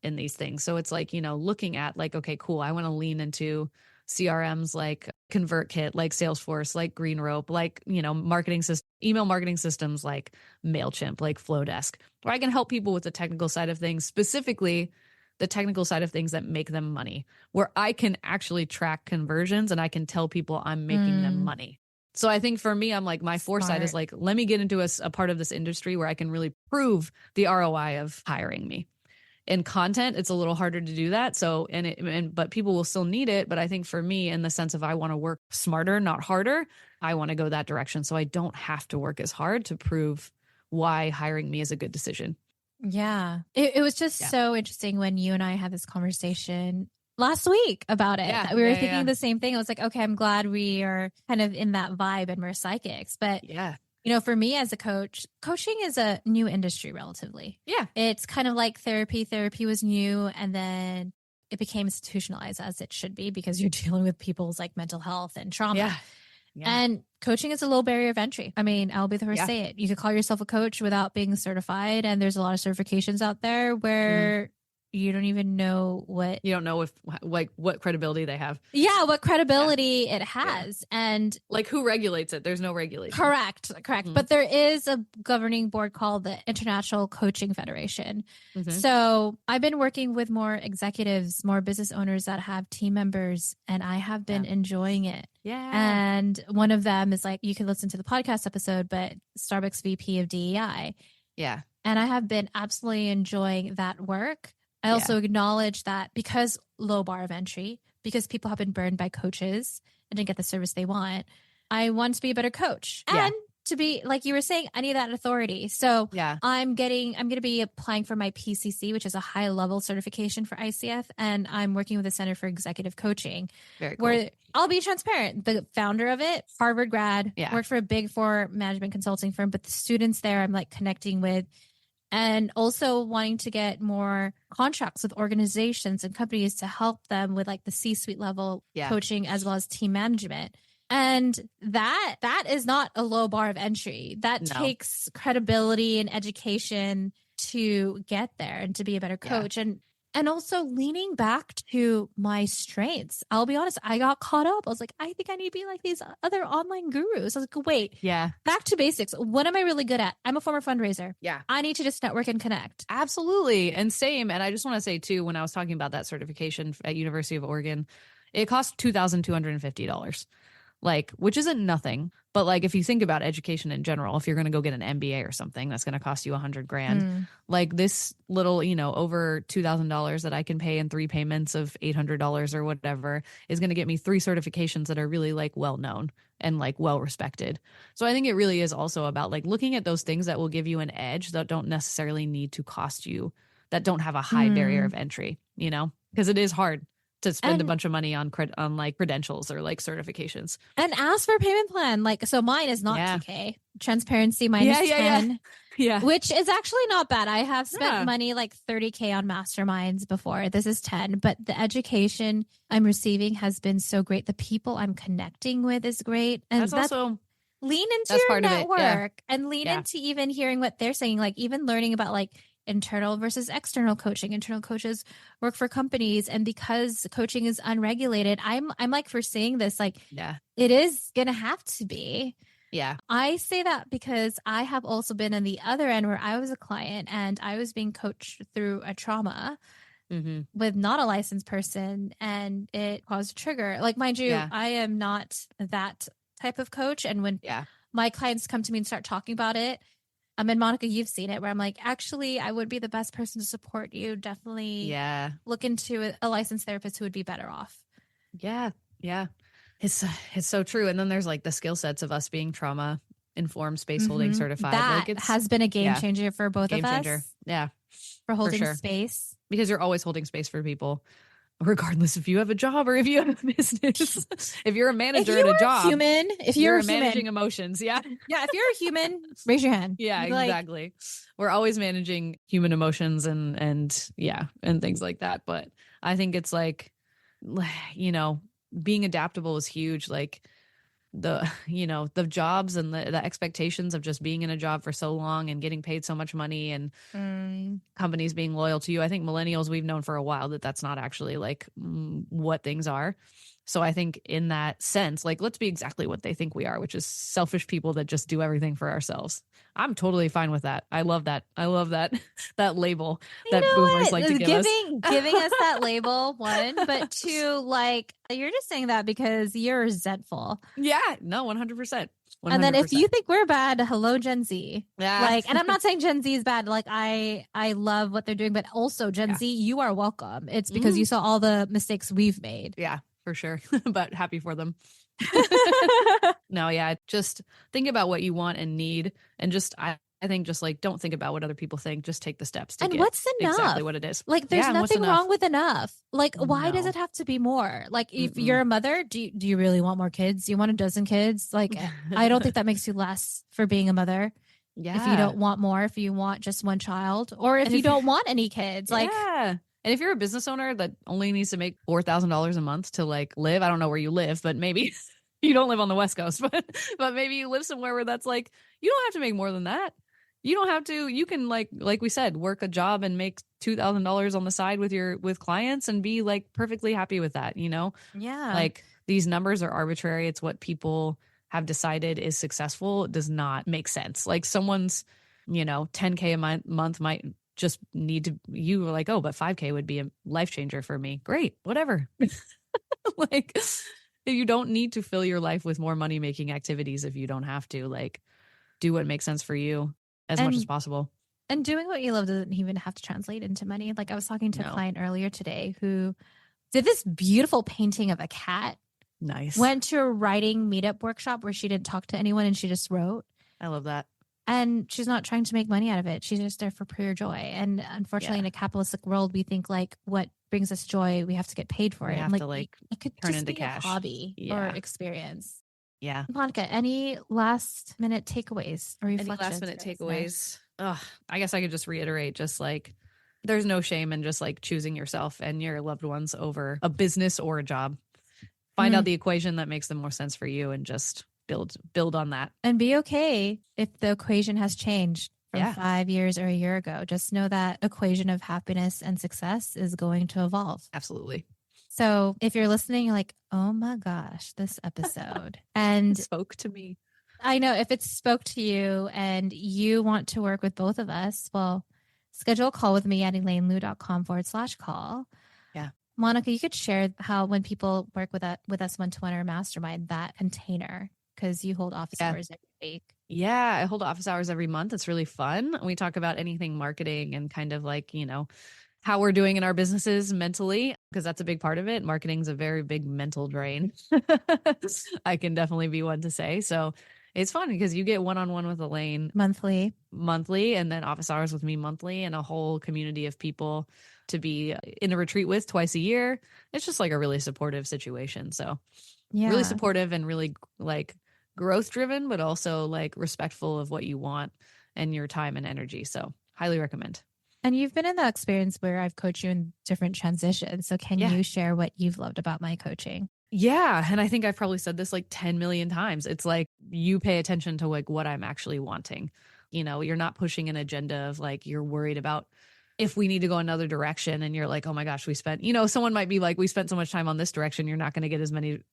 in these things. So it's like, looking at like, okay, cool. I want to lean into CRMs like ConvertKit, like Salesforce, like Greenrope, like, email marketing systems like MailChimp, like Flowdesk, where I can help people with the technical side of things, specifically the technical side of things that make them money, where I can actually track conversions and I can tell people I'm making them money. So I think for me, I'm like, my foresight is like, let me get into a part of this industry where I can really prove the ROI of hiring me. In content, it's a little harder to do that. So, but people will still need it. But I think for me, in the sense of I want to work smarter, not harder, I want to go that direction. So I don't have to work as hard to prove why hiring me is a good decision. Yeah. It was just so interesting when you and I had this conversation last week about it. Yeah, We were thinking the same thing. I was like, okay, I'm glad we are kind of in that vibe and we're psychics. But for me as a coach, coaching is a new industry relatively. Yeah. It's kind of like therapy. Therapy was new and then it became institutionalized as it should be because you're dealing with people's like mental health and trauma. Yeah. And coaching is a low barrier of entry. I mean, I'll be the first to say it. You could call yourself a coach without being certified. And there's a lot of certifications out there where you don't even know what... You don't know what credibility they have. Yeah, what credibility it has. And like who regulates it? There's no regulation. Correct. But there is a governing board called the International Coaching Federation. So I've been working with more executives, more business owners that have team members, and I have been enjoying it. Yeah. And one of them is like, you can listen to the podcast episode, but Starbucks VP of DEI. Yeah. And I have been absolutely enjoying that work. I also acknowledge that because low bar of entry, because people have been burned by coaches and didn't get the service they want, I want to be a better coach. And to be, like you were saying, I need that authority. So I'm going to be applying for my PCC, which is a high level certification for ICF. And I'm working with the Center for Executive Coaching. Very cool. Where I'll be transparent. The founder of it, Harvard grad, worked for a big 4 management consulting firm, but the students there I'm like connecting with. And also wanting to get more contracts with organizations and companies to help them with like the C-suite level coaching as well as team management. And that is not a low bar of entry. That takes credibility and education to get there and to be a better coach. And also leaning back to my strengths. I'll be honest, I got caught up. I was like, I think I need to be like these other online gurus. I was like, wait, back to basics. What am I really good at? I'm a former fundraiser. Yeah. I need to just network and connect. Absolutely. And same. And I just want to say too, when I was talking about that certification at University of Oregon, it cost $2,250. Like, which isn't nothing, but like, if you think about education in general, if you're going to go get an MBA or something, that's going to cost you $100,000. Like this little, over $2,000 that I can pay in 3 payments of $800 or whatever is going to get me 3 certifications that are really like well-known and like well-respected. So I think it really is also about like looking at those things that will give you an edge that don't necessarily need to cost you, that don't have a high barrier of entry, because it is hard to spend a bunch of money on like credentials or like certifications. And ask for a payment plan. Like, so mine is not 2K. Transparency, mine is 10. Yeah. Which is actually not bad. I have spent money like 30K on masterminds before. This is 10, but the education I'm receiving has been so great. The people I'm connecting with is great. And that's also lean into That's your part of it. Yeah. network and lean Yeah. into even hearing what they're saying, like even learning about like internal versus external coaching. Internal coaches work for companies, and because coaching is unregulated, I'm like foreseeing this, like Yeah. it is gonna have to be. Yeah. I say that because I have also been on the other end where I was a client and I was being coached through a trauma with not a licensed person, and it caused a trigger. Like, mind you, Yeah. I am not that type of coach. And when Yeah. my clients come to me and start talking about it, and Monica, you've seen it, where I'm like, actually, I would be the best person to support you. Definitely Yeah. look into a licensed therapist who would be better off. Yeah. Yeah. It's so true. And then there's like the skill sets of us being trauma informed, space holding certified. That Like it's has been a game changer for both game of changer. us. Yeah. For holding sure. space. Because you're always holding space for people, regardless if you have a job or if you have a business. If you're a manager at a job, human, if you're a human, managing emotions. Yeah. yeah. If you're a human, raise your hand. Yeah, Like, exactly. We're always managing human emotions and yeah, and things like that. But I think it's like, you know, being adaptable is huge. Like the, you know, the jobs and the expectations of just being in a job for so long and getting paid so much money and companies being loyal to you. I think millennials, we've known for a while that that's not actually like what things are. So I think in that sense, like, let's be exactly what they think we are, which is selfish people that just do everything for ourselves. I'm totally fine with that. I love that. I love that that label that boomers like to give us. Giving us that label, one, but two, like, you're just saying that because you're resentful. Yeah, no, 100%. And then if you think we're bad, hello, Gen Z. Yeah. Like, and I'm not saying Gen Z is bad. Like, I love what they're doing, but also Gen Z, you are welcome. It's because you saw all the mistakes we've made. Yeah, for sure. But happy for them. No, yeah, just think about what you want and need, and just I think just like don't think about what other people think. Just take the steps to and get what's enough? exactly what it is. Like, there's nothing wrong with enough. Like, why does No. it have to be more? Like, if you're a mother, do you really want more kids? Do you want a dozen kids? Like, I don't think that makes you less for being a mother. Yeah. If you don't want more, if you want just one child, or if you don't want any kids, like, yeah. And if you're a business owner that only needs to make $4,000 a month to like live, I don't know where you live, but maybe you don't live on the West Coast, but maybe you live somewhere where that's like, you don't have to make more than that. You don't have to, you can like we said, work a job and make $2,000 on the side with clients and be like perfectly happy with that, you know? yeah. Like these numbers are arbitrary. It's what people have decided is successful. It does not make sense. Like someone's, you know, 10K a month might just need to, you were like, oh, but 5K would be a life changer for me. Great, whatever. Like you don't need to fill your life with more money making activities if you don't have to. Like do what makes sense for you as much as possible. And doing what you love doesn't even have to translate into money. Like I was talking to a client earlier today who did this beautiful painting of a cat. Nice. Went to a writing meetup workshop where she didn't talk to anyone and she just wrote. I love that. And she's not trying to make money out of it. She's just there for pure joy. And unfortunately, in a capitalistic world, we think like what brings us joy, we have to get paid for it. Have like, to like it could turn just into be cash. A hobby or experience. Yeah. Monica, any last minute takeaways or reflections? Any last minute takeaways? I guess I could just reiterate, just like there's no shame in just like choosing yourself and your loved ones over a business or a job. Find out the equation that makes the most sense for you and just build on that. And be okay if the equation has changed from 5 years or a year ago. Just know that equation of happiness and success is going to evolve. Absolutely. So if you're listening, you're like, oh my gosh, this episode. And it spoke to me. I know if it spoke to you and you want to work with both of us, well, schedule a call with me at elainelu.com/call. Yeah. Monica, you could share how when people work with us one-to-one or mastermind, that container, because you hold office hours every week. Yeah, I hold office hours every month. It's really fun. We talk about anything marketing and kind of like, you know, how we're doing in our businesses mentally, because that's a big part of it. Marketing is a very big mental drain. I can definitely be one to say. So it's fun because you get one-on-one with Elaine monthly, and then office hours with me monthly, and a whole community of people to be in a retreat with twice a year. It's just like a really supportive situation. So really supportive and really like growth driven, but also like respectful of what you want and your time and energy. So highly recommend. And you've been in that experience where I've coached you in different transitions. So can you share what you've loved about my coaching? Yeah. And I think I've probably said this like 10 million times. It's like you pay attention to like what I'm actually wanting. You know, you're not pushing an agenda of like you're worried about if we need to go another direction and you're like, oh my gosh, we spent, you know, someone might be like, we spent so much time on this direction, you're not going to get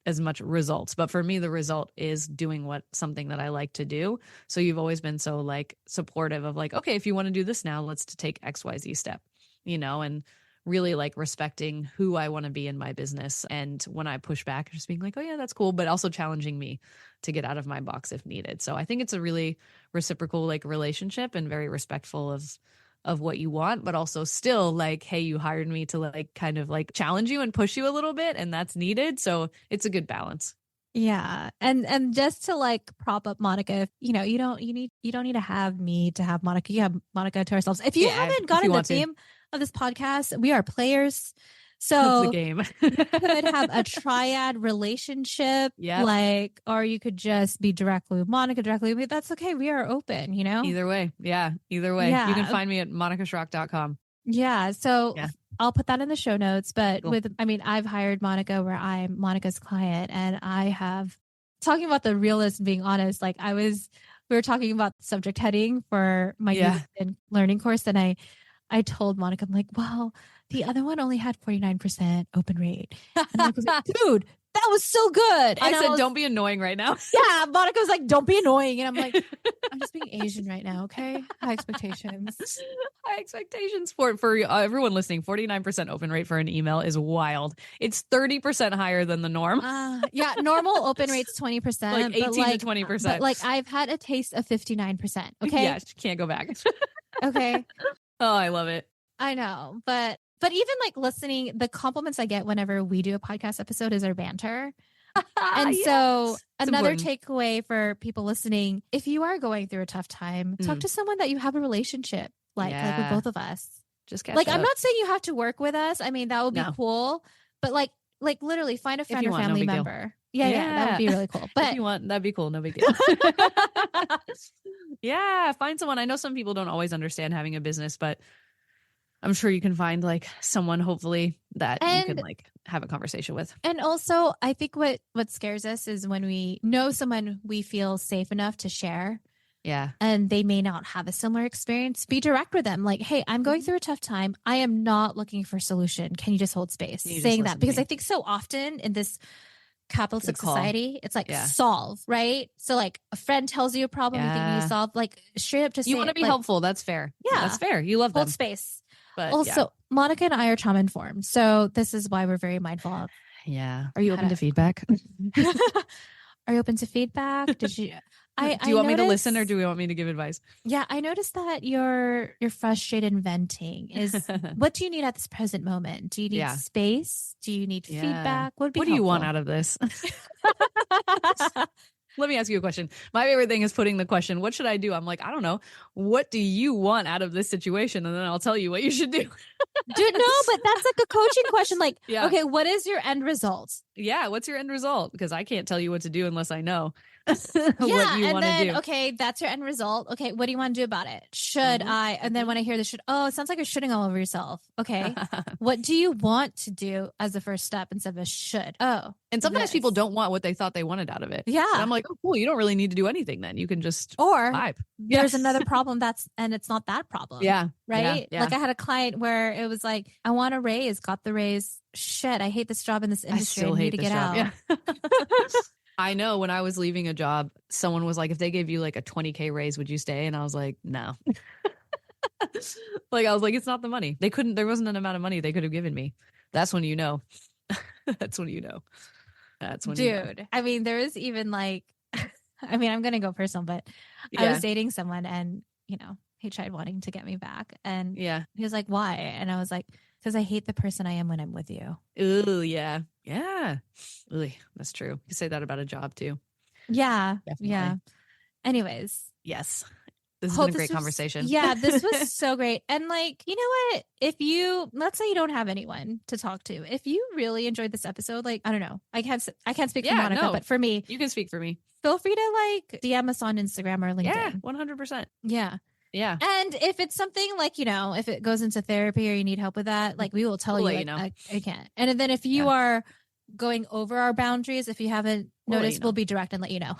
as much results. But for me, the result is doing something that I like to do. So you've always been so like supportive of like, okay, if you want to do this now, let's take XYZ step, you know, and really like respecting who I want to be in my business. And when I push back, just being like, oh yeah, that's cool, but also challenging me to get out of my box if needed. So I think it's a really reciprocal like relationship and very respectful of what you want, but also still like, hey, you hired me to like kind of like challenge you and push you a little bit, and that's needed. So it's a good balance. Yeah. And just to like prop up Monica, you know, you don't need to have me to have Monica. You have Monica to ourselves. If you haven't gotten the theme of this podcast, we are players. So the game. You could have a triad relationship, like, or you could just be directly with Monica, directly with me. That's okay. We are open, you know? Either way. Yeah. Either way. Yeah. You can find me at monicaschrock.com. Yeah. So I'll put that in the show notes. But I've hired Monica where I'm Monica's client, and I have talking about the realist and being honest. Like we were talking about subject heading for my youth and learning course. And I told Monica, I'm like, well, the other one only had 49% open rate. And Monica was like, dude, that was so good. And I said, don't be annoying right now. Yeah. Monica was like, don't be annoying. And I'm like, I'm just being Asian right now. Okay. High expectations. High expectations for everyone listening. 49% open rate for an email is wild. It's 30% higher than the norm. Yeah. Normal open rate's 20%. Like 18 to 20%. But like I've had a taste of 59%. Okay. Yeah. Can't go back. Okay. Oh, I love it. I know. But even like listening, the compliments I get whenever we do a podcast episode is our banter. And so another takeaway for people listening, if you are going through a tough time, talk to someone that you have a relationship like with both of us. Just catch like up. I'm not saying you have to work with us. I mean, that would be cool. But like literally find a friend or family member. Yeah, that would be really cool. But if you want, that'd be cool. No big deal. Yeah, find someone. I know some people don't always understand having a business, but I'm sure you can find like someone hopefully that you can like have a conversation with. And also I think what scares us is when we know someone we feel safe enough to share. Yeah. And they may not have a similar experience. Be direct with them. Like, hey, I'm going through a tough time. I am not looking for a solution. Can you just hold space? Saying that because I think so often in this capitalistic society, it's like solve, right? So like a friend tells you a problem you think you need to solve, like straight up just you want to be helpful. That's fair. Yeah. That's fair. You love hold space. But also, Monica and I are trauma informed. So this is why we're very mindful of. Yeah. Are you open to feedback? Are you open to feedback? Did you? Do you want me to listen or do we want me to give advice? Yeah, I noticed that you're frustrated in venting. What do you need at this present moment? Do you need space? Do you need feedback? What do you want out of this? Let me ask you a question. My favorite thing is putting the question, what should I do? I'm like, I don't know. What do you want out of this situation? And then I'll tell you what you should do. Dude, no, but that's like a coaching question. Like, okay, what is your end result? Yeah, what's your end result? Because I can't tell you what to do unless I know what you want to do. Okay, that's your end result. Okay, what do you want to do about it? Should I? And then when I hear the should, it sounds like you're shooting all over yourself. Okay, what do you want to do as the first step instead of a should? Oh, and sometimes people don't want what they thought they wanted out of it. Yeah, and I'm like, oh, cool. You don't really need to do anything then. You can just vibe. There's another problem and it's not that problem. Yeah, right. Yeah. Like I had a client where it was like, I want a raise, got the raise. Shit, I hate this job in this industry. I need to get out. Yeah. I know when I was leaving a job, someone was like, if they gave you like a 20K raise, would you stay? And I was like, no. I was like, it's not the money. There wasn't an amount of money they could have given me. That's when you know. That's when you know. That's when you know. I mean, there is even like, I'm going to go personal, but I was dating someone and, he tried wanting to get me back. And he was like, why? And I was like, because I hate the person I am when I'm with you. Ooh, yeah. Yeah. Really, that's true. You say that about a job too. Yeah. Definitely. Yeah. Anyways. Yes. This has been a great conversation. Yeah, this was so great. And like, you know what? Let's say you don't have anyone to talk to. If you really enjoyed this episode, like, I don't know. I can't speak for Monica, but for me. You can speak for me. Feel free to like DM us on Instagram or LinkedIn. Yeah, 100%. Yeah. Yeah. And if it's something like, if it goes into therapy or you need help with that, like we will tell We'll you, let you like, know. I can't. And then if you are going over our boundaries, if you haven't We'll let noticed, you know. we'll be direct and let you know.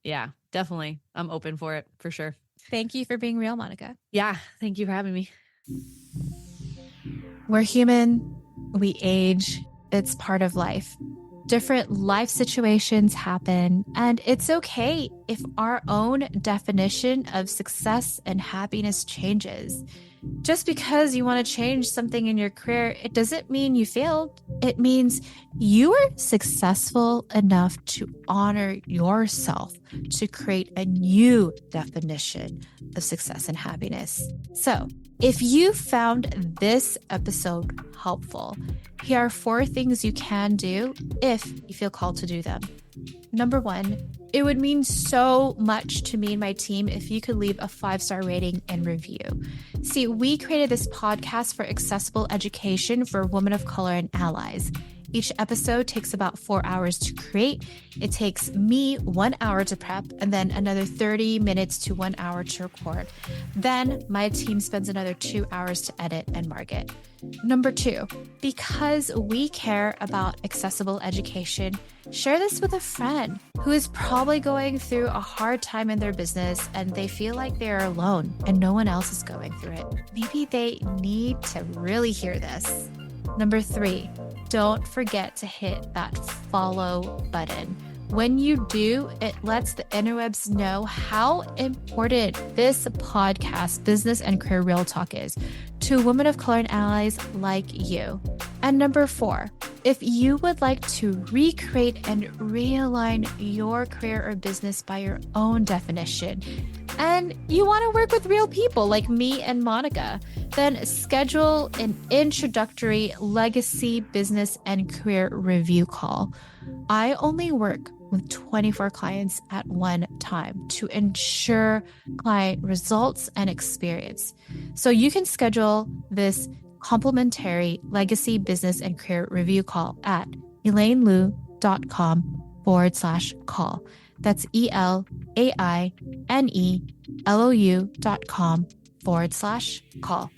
Yeah, definitely. I'm open for it for sure. Thank you for being real, Monica. Yeah. Thank you for having me. We're human. We age. It's part of life. Different life situations happen, and it's okay if our own definition of success and happiness changes. Just because you want to change something in your career, it doesn't mean you failed. It means you were successful enough to honor yourself, to create a new definition of success and happiness. So, if you found this episode helpful, here are 4 things you can do if you feel called to do them. Number 1, it would mean so much to me and my team if you could leave a 5-star rating and review. See, we created this podcast for accessible education for women of color and allies. Each episode takes about 4 hours to create. It takes me 1 hour to prep and then another 30 minutes to 1 hour to record. Then my team spends another 2 hours to edit and market. Number 2, because we care about accessible education, share this with a friend who is probably going through a hard time in their business and they feel like they're alone and no one else is going through it. Maybe they need to really hear this. Number 3, don't forget to hit that follow button. When you do, it lets the interwebs know how important this podcast, Business and Career Real Talk, is to women of color and allies like you. And number 4, if you would like to recreate and realign your career or business by your own definition, and you want to work with real people like me and Monica, then schedule an introductory legacy business and career review call. I only work with 24 clients at one time to ensure client results and experience. So you can schedule this complimentary legacy business and career review call at elainelou.com/call. That's ELAINELOU.com/call.